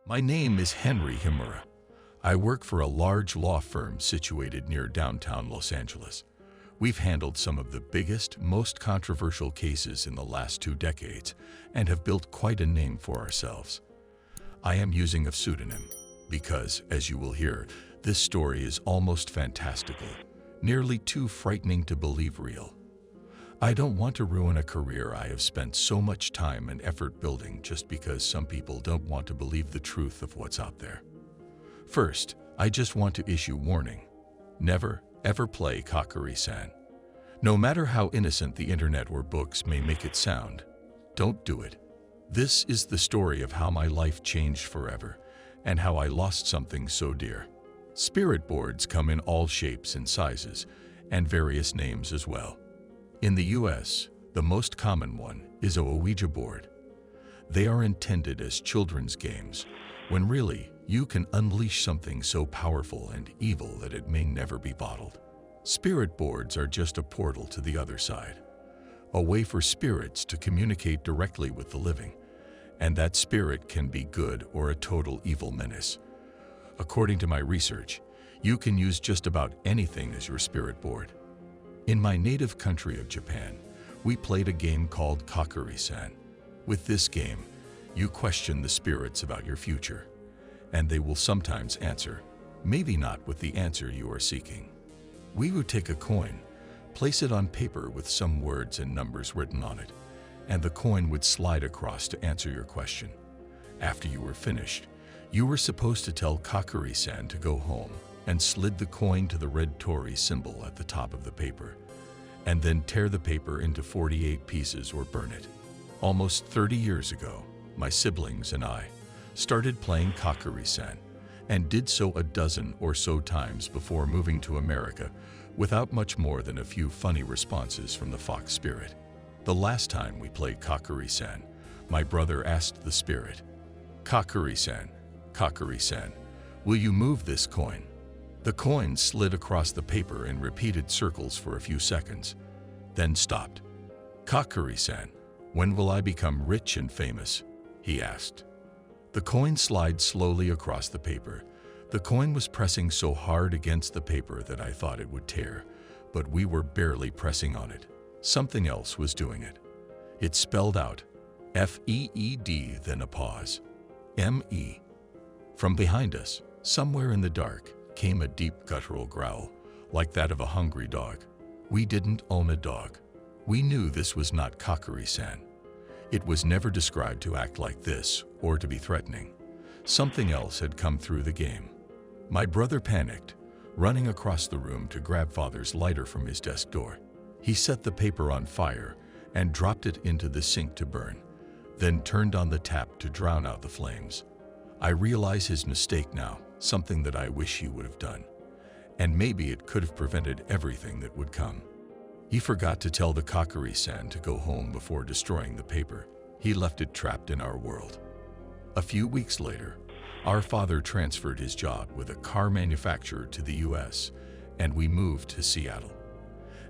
My name is Henry Himura. I work for a large law firm situated near downtown Los Angeles. We've handled some of the biggest, most controversial cases in the last 2 decades and have built quite a name for ourselves. I am using a pseudonym because, as you will hear, this story is almost fantastical, nearly too frightening to believe real. I don't want to ruin a career I have spent so much time and effort building just because some people don't want to believe the truth of what's out there. First, I just want to issue warning. Never, ever play Kakari-san. No matter how innocent the internet or books may make it sound, don't do it. This is the story of how my life changed forever and how I lost something so dear. Spirit boards come in all shapes and sizes and various names as well. In the US, the most common one is a Ouija board. They are intended as children's games, when really you can unleash something so powerful and evil that it may never be bottled. Spirit boards are just a portal to the other side, a way for spirits to communicate directly with the living, and that spirit can be good or a total evil menace. According to my research, you can use just about anything as your spirit board. In my native country of Japan, we played a game called Kakari-san. With this game, you question the spirits about your future, and they will sometimes answer, maybe not with the answer you are seeking. We would take a coin, place it on paper with some words and numbers written on it, and the coin would slide across to answer your question. After you were finished, you were supposed to tell Kakari-san to go home and slid the coin to the red Torii symbol at the top of the paper, and then tear the paper into 48 pieces or burn it. Almost 30 years ago, my siblings and I started playing Kakari-san and did so a dozen or so times before moving to America without much more than a few funny responses from the fox spirit. The last time we played Kakari-san, my brother asked the spirit, "Kakari-san, Kakari-san, will you move this coin?" The coin slid across the paper in repeated circles for a few seconds, then stopped. "Kakari-san, when will I become rich and famous?" he asked. The coin slid slowly across the paper. The coin was pressing so hard against the paper that I thought it would tear, but we were barely pressing on it. Something else was doing it. It spelled out, F-E-E-D, then a pause. M-E. From behind us, somewhere in the dark, came a deep guttural growl, like that of a hungry dog. We didn't own a dog. We knew this was not Kakari-san. It was never described to act like this or to be threatening. Something else had come through the game. My brother panicked, running across the room to grab father's lighter from his desk door. He set the paper on fire and dropped it into the sink to burn, then turned on the tap to drown out the flames. I realize his mistake now, something that I wish he would have done, and maybe it could have prevented everything that would come. He forgot to tell the Kakari-san to go home before destroying the paper. He left it trapped in our world. A few weeks later, our father transferred his job with a car manufacturer to the US, and we moved to Seattle.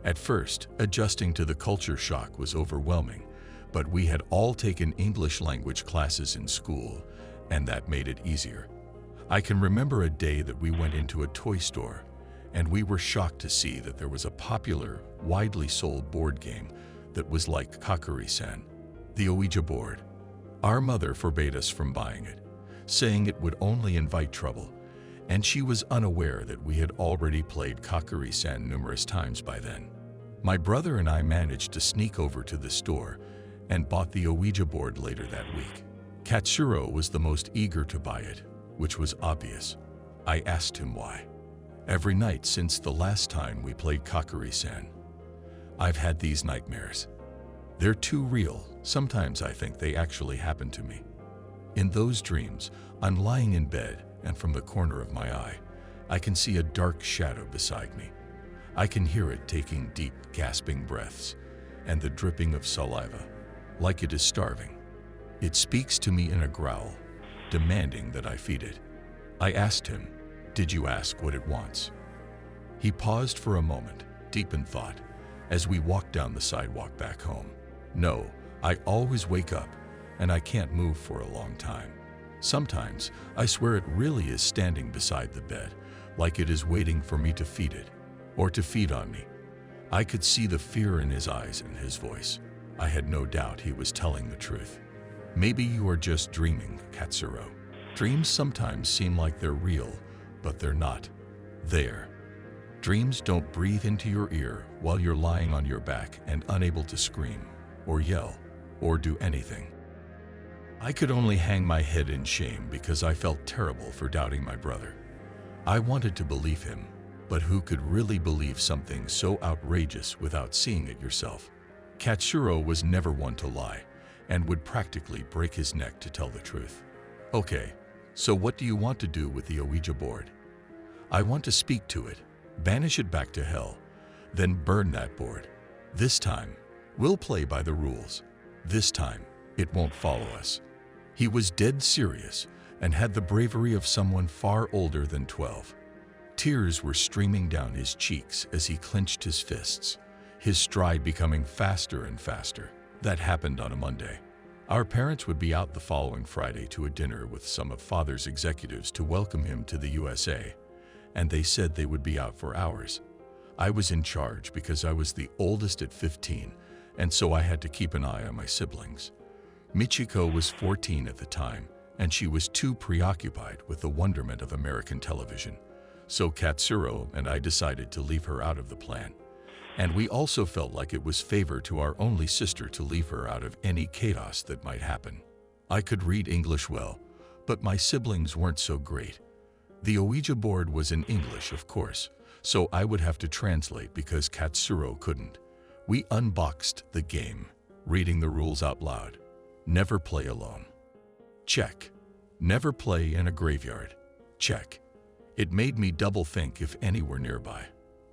At first, adjusting to the culture shock was overwhelming, but we had all taken English language classes in school, and that made it easier. I can remember a day that we went into a toy store, and we were shocked to see that there was a popular, widely sold board game that was like Kakari-san, the Ouija board. Our mother forbade us from buying it, saying it would only invite trouble, and she was unaware that we had already played Kakari-san numerous times by then. My brother and I managed to sneak over to the store and bought the Ouija board later that week. Katsuro was the most eager to buy it, which was obvious. I asked him why. Every night since the last time we played Kakari-san, I've had these nightmares. They're too real. Sometimes I think they actually happen to me. In those dreams, I'm lying in bed, and from the corner of my eye, I can see a dark shadow beside me. I can hear it taking deep, gasping breaths, and the dripping of saliva, like it is starving. It speaks to me in a growl, demanding that I feed it. I asked him, "Did you ask what it wants?" He paused for a moment, deep in thought, as we walked down the sidewalk back home. "No, I always wake up, and I can't move for a long time. Sometimes, I swear it really is standing beside the bed, like it is waiting for me to feed it, or to feed on me. I could see the fear in his eyes and his voice. I had no doubt he was telling the truth. Maybe you are just dreaming, Katsuro. Dreams sometimes seem like they're real, but they're not. There. Dreams don't breathe into your ear while you're lying on your back and unable to scream, or yell, or do anything. I could only hang my head in shame because I felt terrible for doubting my brother. I wanted to believe him, but who could really believe something so outrageous without seeing it yourself? Katsuro was never one to lie, and would practically break his neck to tell the truth. Okay, so what do you want to do with the Ouija board? I want to speak to it, banish it back to hell, then burn that board. This time, we'll play by the rules. This time, it won't follow us. He was dead serious and had the bravery of someone far older than 12. Tears were streaming down his cheeks as he clenched his fists, his stride becoming faster and faster. That happened on a Monday. Our parents would be out the following Friday to a dinner with some of Father's executives to welcome him to the USA, and they said they would be out for hours. I was in charge because I was the oldest at 15, and so I had to keep an eye on my siblings. Michiko was 14 at the time, and she was too preoccupied with the wonderment of American television. So Katsuro and I decided to leave her out of the plan. And we also felt like it was favor to our only sister to leave her out of any chaos that might happen. I could read English well, but my siblings weren't so great. The Ouija board was in English, of course, so I would have to translate because Katsuro couldn't. We unboxed the game, reading the rules out loud. Never play alone. Check. Never play in a graveyard. Check. It made me double think if any were nearby,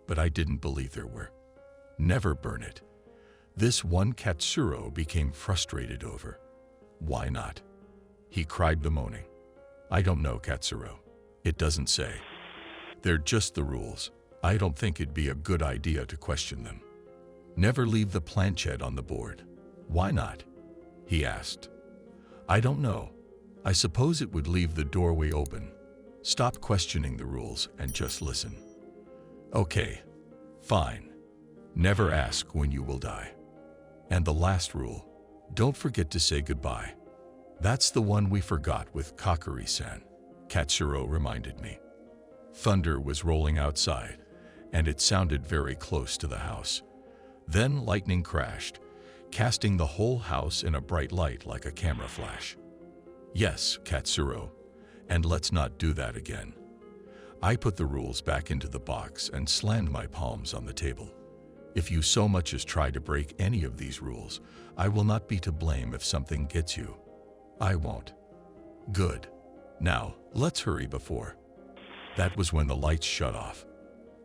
but I didn't believe there were. Never burn it. This one Katsuro became frustrated over. Why not? He cried, bemoaning. I don't know, Katsuro. It doesn't say. They're just the rules. I don't think it'd be a good idea to question them. Never leave the planchette on the board. Why not? He asked. I don't know. I suppose it would leave the doorway open. Stop questioning the rules and just listen. Okay, fine. Never ask when you will die. And the last rule, don't forget to say goodbye. That's the one we forgot with Kakuri-san, Katsuro reminded me. Thunder was rolling outside, and it sounded very close to the house. Then lightning crashed, casting the whole house in a bright light like a camera flash. Yes, Katsuro, and let's not do that again. I put the rules back into the box and slammed my palms on the table. If you so much as try to break any of these rules, I will not be to blame if something gets you. I won't. Good. Now, let's hurry before. That was when the lights shut off.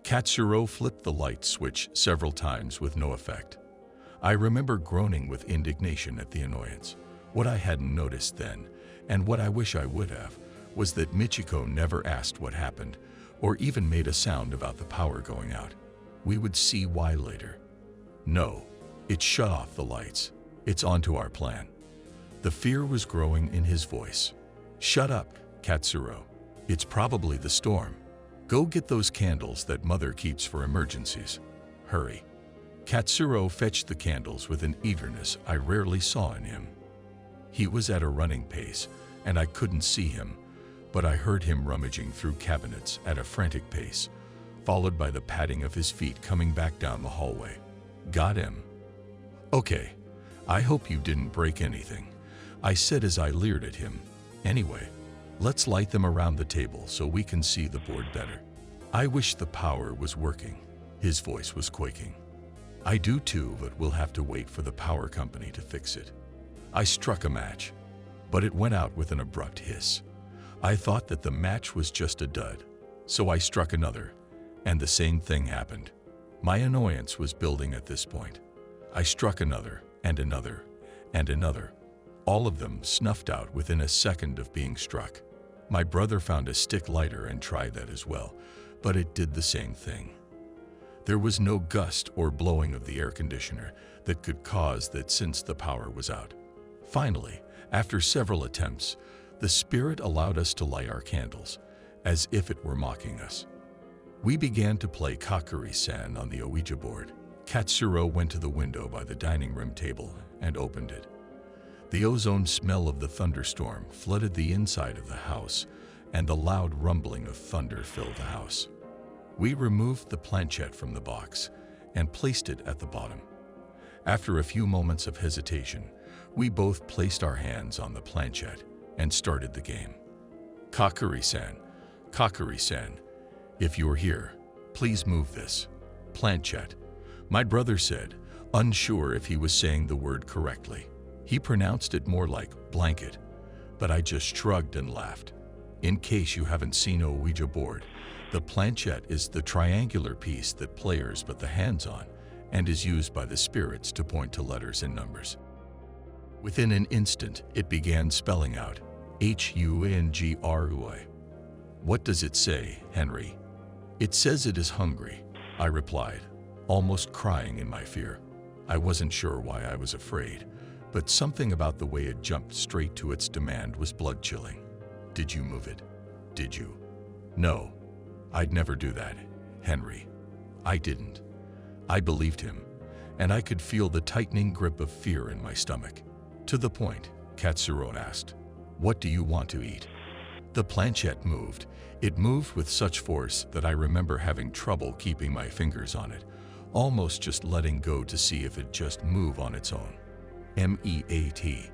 Katsuro flipped the light switch several times with no effect. I remember groaning with indignation at the annoyance. What I hadn't noticed then, and what I wish I would have, was that Michiko never asked what happened, or even made a sound about the power going out. We would see why later. No, it shut off the lights. It's onto our plan. The fear was growing in his voice. Shut up, Katsuro. It's probably the storm. Go get those candles that Mother keeps for emergencies. Hurry. Katsuro fetched the candles with an eagerness I rarely saw in him. He was at a running pace, and I couldn't see him, but I heard him rummaging through cabinets at a frantic pace, followed by the padding of his feet coming back down the hallway. Got him. Okay, I hope you didn't break anything, I said as I leered at him. Anyway, let's light them around the table so we can see the board better. I wish the power was working. His voice was quaking. I do too, but we'll have to wait for the power company to fix it. I struck a match, but it went out with an abrupt hiss. I thought that the match was just a dud, so I struck another, and the same thing happened. My annoyance was building at this point. I struck another, and another, and another. All of them snuffed out within a second of being struck. My brother found a stick lighter and tried that as well, but it did the same thing. There was no gust or blowing of the air conditioner that could cause that since the power was out. Finally, after several attempts, The spirit allowed us to light our candles, as if it were mocking us. We began to play Kakuri-san on the Ouija board. Katsuro went to the window by the dining room table and opened it. The ozone smell of the thunderstorm flooded the inside of the house, and the loud rumbling of thunder filled the house. We removed the planchette from the box and placed it at the bottom. After a few moments of hesitation, we both placed our hands on the planchette and started the game. Kakuri-san, Kakuri-san, if you're here, please move this planchette. My brother said, unsure if he was saying the word correctly. He pronounced it more like blanket, but I just shrugged and laughed. In case you haven't seen a Ouija board, the planchette is the triangular piece that players put the hands on and is used by the spirits to point to letters and numbers. Within an instant, it began spelling out H-U-N-G-R-U-I. What does it say, Henry? It says it is hungry, I replied, almost crying in my fear. I wasn't sure why I was afraid, but something about the way it jumped straight to its demand was blood-chilling. Did you move it? Did you? No, I'd never do that, Henry. I didn't. I believed him, and I could feel the tightening grip of fear in my stomach. To the point, Katsuro asked, what do you want to eat? The planchette moved. It moved with such force that I remember having trouble keeping my fingers on it, almost just letting go to see if it'd just move on its own. M-E-A-T.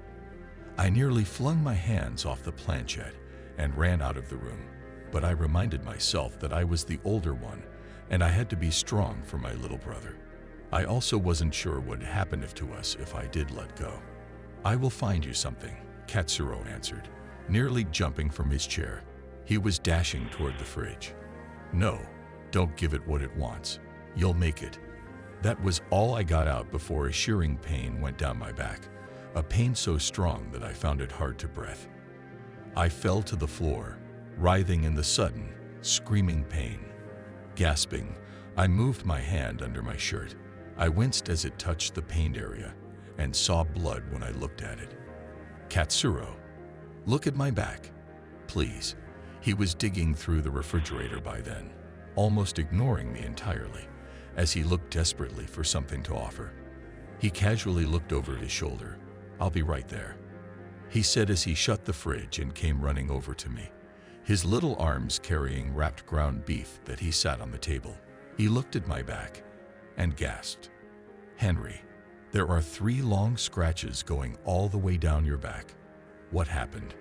I nearly flung my hands off the planchette and ran out of the room, but I reminded myself that I was the older one and I had to be strong for my little brother. I also wasn't sure what would happen to us if I did let go. I will find you something, Katsuro answered, nearly jumping from his chair. He was dashing toward the fridge. No, don't give it what it wants. You'll make it. That was all I got out before a shearing pain went down my back, a pain so strong that I found it hard to breathe. I fell to the floor, writhing in the sudden, screaming pain. Gasping, I moved my hand under my shirt. I winced as it touched the pained area and saw blood when I looked at it. Katsuro, look at my back, please. He was digging through the refrigerator by then, almost ignoring me entirely, as he looked desperately for something to offer. He casually looked over his shoulder. I'll be right there, he said as he shut the fridge and came running over to me, his little arms carrying wrapped ground beef that he sat on the table. He looked at my back and gasped, Henry, there are 3 long scratches going all the way down your back. What happened?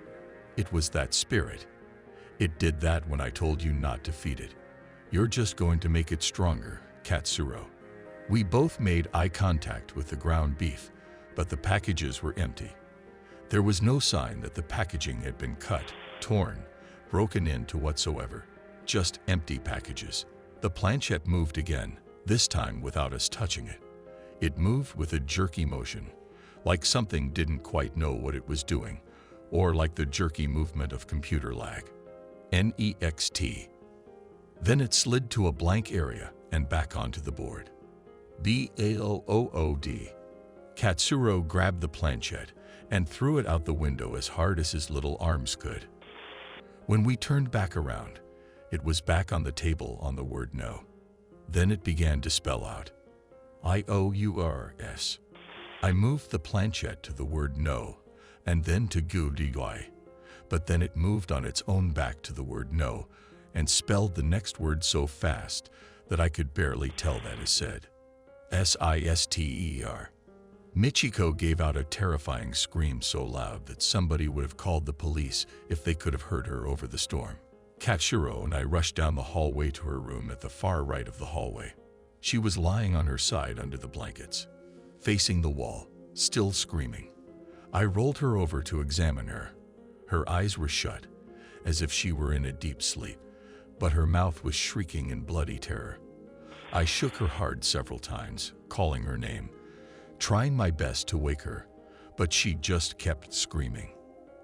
It was that spirit. It did that when I told you not to feed it. You're just going to make it stronger, Katsuro. We both made eye contact with the ground beef, but the packages were empty. There was no sign that the packaging had been cut, torn, broken into whatsoever. Just empty packages. The planchette moved again, this time without us touching it. It moved with a jerky motion, like something didn't quite know what it was doing, or like the jerky movement of computer lag. Next. Then it slid to a blank area and back onto the board. BAOOD. Katsuro grabbed the planchette and threw it out the window as hard as his little arms could. When we turned back around, it was back on the table on the word no. Then it began to spell out IOURS. I moved the planchette to the word no and then to GUDY, but then it moved on its own back to the word no and spelled the next word so fast that I could barely tell that is said. SISTER. Michiko gave out a terrifying scream so loud that somebody would have called the police if they could have heard her over the storm. Katsuro and I rushed down the hallway to her room at the far right of the hallway. She was lying on her side under the blankets, facing the wall, still screaming. I rolled her over to examine her. Her eyes were shut, as if she were in a deep sleep, but her mouth was shrieking in bloody terror. I shook her hard several times, calling her name, trying my best to wake her, but she just kept screaming.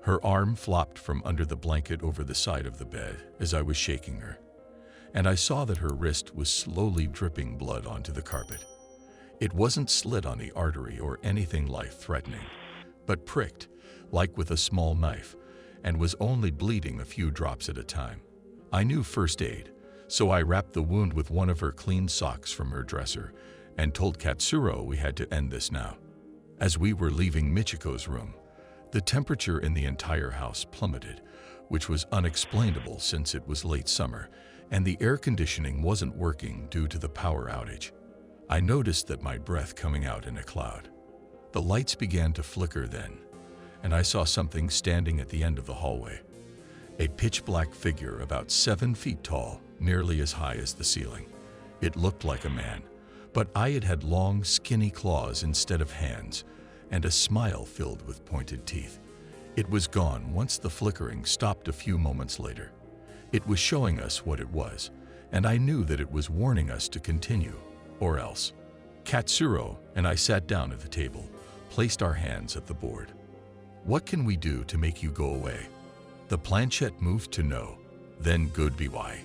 Her arm flopped from under the blanket over the side of the bed as I was shaking her, and I saw that her wrist was slowly dripping blood onto the carpet. It wasn't slit on the artery or anything life-threatening, but pricked, like with a small knife, and was only bleeding a few drops at a time. I knew first aid, so I wrapped the wound with one of her clean socks from her dresser and told Katsuro we had to end this now. As we were leaving Michiko's room, the temperature in the entire house plummeted, which was unexplainable since it was late summer and the air conditioning wasn't working due to the power outage. I noticed that my breath coming out in a cloud. The lights began to flicker then, and I saw something standing at the end of the hallway. A pitch-black figure about 7 feet tall, nearly as high as the ceiling. It looked like a man, but it had long, skinny claws instead of hands, and a smile filled with pointed teeth. It was gone once the flickering stopped a few moments later. It was showing us what it was, and I knew that it was warning us to continue, or else. Katsuro and I sat down at the table, placed our hands at the board. "What can we do to make you go away?" The planchette moved to no, then goodbye.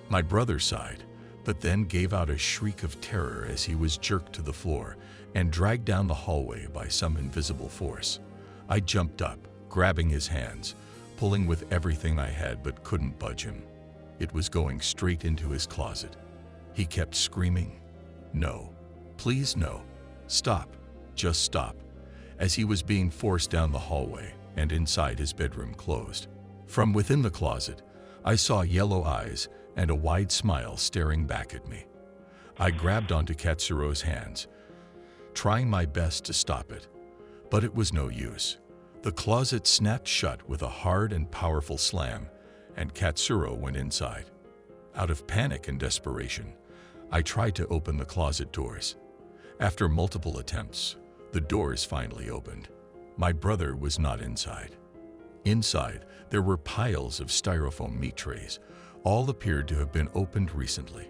My brother sighed, but then gave out a shriek of terror as he was jerked to the floor and dragged down the hallway by some invisible force. I jumped up, grabbing his hands, pulling with everything I had but couldn't budge him. It was going straight into his closet. He kept screaming, "No, please no, stop, just stop," as he was being forced down the hallway and inside his bedroom closed. From within the closet, I saw yellow eyes and a wide smile staring back at me. I grabbed onto Katsuro's hands, trying my best to stop it, but it was no use. The closet snapped shut with a hard and powerful slam, and Katsuro went inside. Out of panic and desperation, I tried to open the closet doors. After multiple attempts, the doors finally opened. My brother was not inside. Inside, there were piles of styrofoam meat trays. All appeared to have been opened recently.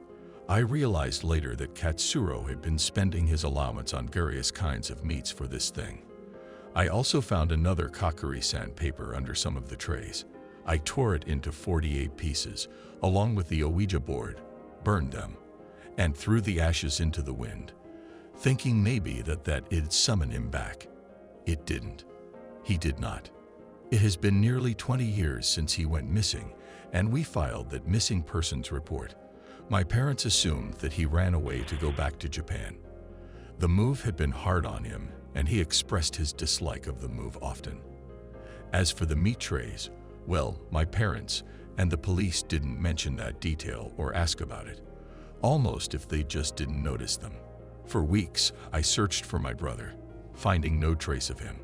I realized later that Katsuro had been spending his allowance on various kinds of meats for this thing. I also found another Kakuri sandpaper under some of the trays. I tore it into 48 pieces, along with the Ouija board, burned them, and threw the ashes into the wind, thinking maybe that it'd summon him back. It didn't. He did not. It has been nearly 20 years since he went missing, and we filed that missing persons report. My parents assumed that he ran away to go back to Japan. The move had been hard on him, and he expressed his dislike of the move often. As for the meat trays, well, my parents and the police didn't mention that detail or ask about it, almost if they just didn't notice them. For weeks, I searched for my brother, finding no trace of him.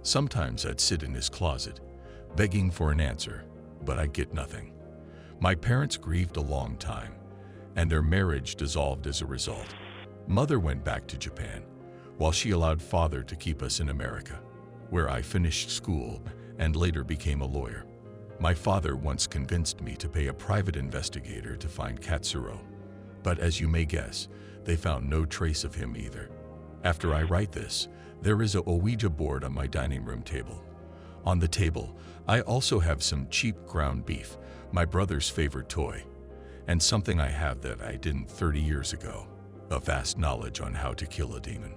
Sometimes I'd sit in his closet, begging for an answer, but I'd get nothing. My parents grieved a long time, and their marriage dissolved as a result. Mother went back to Japan, while she allowed father to keep us in America, where I finished school and later became a lawyer. My father once convinced me to pay a private investigator to find Katsuro, but as you may guess, they found no trace of him either. After I write this, there is a Ouija board on my dining room table. On the table, I also have some cheap ground beef, my brother's favorite toy, and something I have that I didn't 30 years ago, a vast knowledge on how to kill a demon.